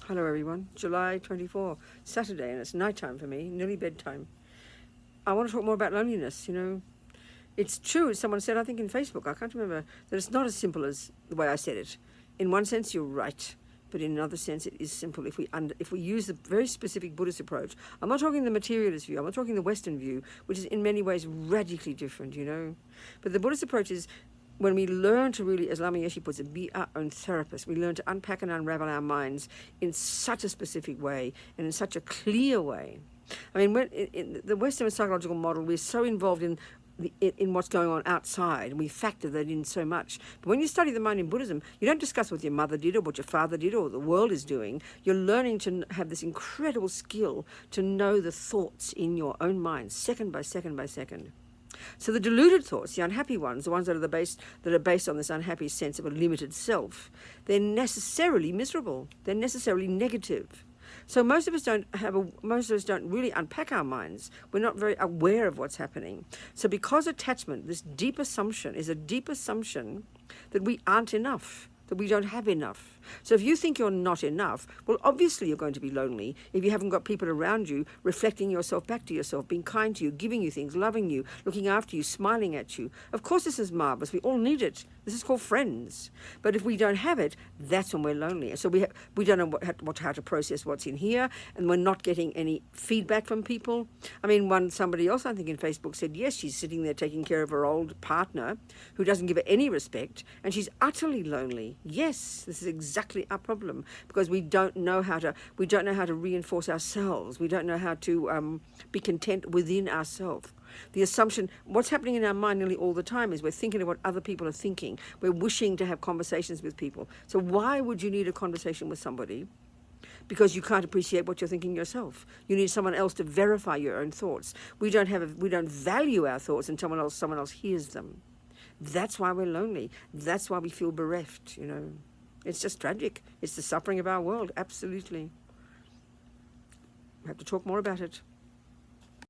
Hello everyone, July 24, Saturday, and it's nighttime for me, nearly bedtime. I want to talk more about loneliness, It's true, as someone said, I think in Facebook, I can't remember, that it's not as simple as the way I said it. In one sense, you're right, but in another sense, it is simple. If we use the very specific Buddhist approach, I'm not talking the materialist view, I'm not talking the Western view, which is in many ways radically different, But the Buddhist approach is, when we learn to really, as Lama Yeshe puts it, be our own therapist, we learn to unpack and unravel our minds in such a specific way and in such a clear way. I mean, when, in the Western psychological model, we're so involved in what's going on outside, and we factor that in so much. But when you study the mind in Buddhism, you don't discuss what your mother did or what your father did or what the world is doing. You're learning to have this incredible skill to know the thoughts in your own mind, second by second by second. So the deluded thoughts, the unhappy ones, the ones that are based on this unhappy sense of a limited self, they're necessarily miserable. They're necessarily negative. So most of us don't really unpack our minds. We're not very aware of what's happening. So because attachment, this deep assumption, is a deep assumption that we aren't enough, that we don't have enough. So if you think you're not enough, well, obviously you're going to be lonely if you haven't got people around you reflecting yourself back to yourself, being kind to you, giving you things, loving you, looking after you, smiling at you. Of course this is marvelous. We all need it. This is called friends. But if we don't have it, that's when we're lonely. So we don't know how to process what's in here, and we're not getting any feedback from people. I mean, somebody else, I think in Facebook, said, yes, she's sitting there taking care of her old partner who doesn't give her any respect, and she's utterly lonely. Yes, this is exactly our problem, because we don't know how to reinforce ourselves. We don't know how to be content within ourselves. The assumption, what's happening in our mind nearly all the time is we're thinking of what other people are thinking. We're wishing to have conversations with people. So why would you need a conversation with somebody? Because you can't appreciate what you're thinking yourself. You need someone else to verify your own thoughts. We don't value our thoughts until someone else hears them. That's why we're lonely. That's why we feel bereft, It's just tragic. It's the suffering of our world, absolutely. We have to talk more about it.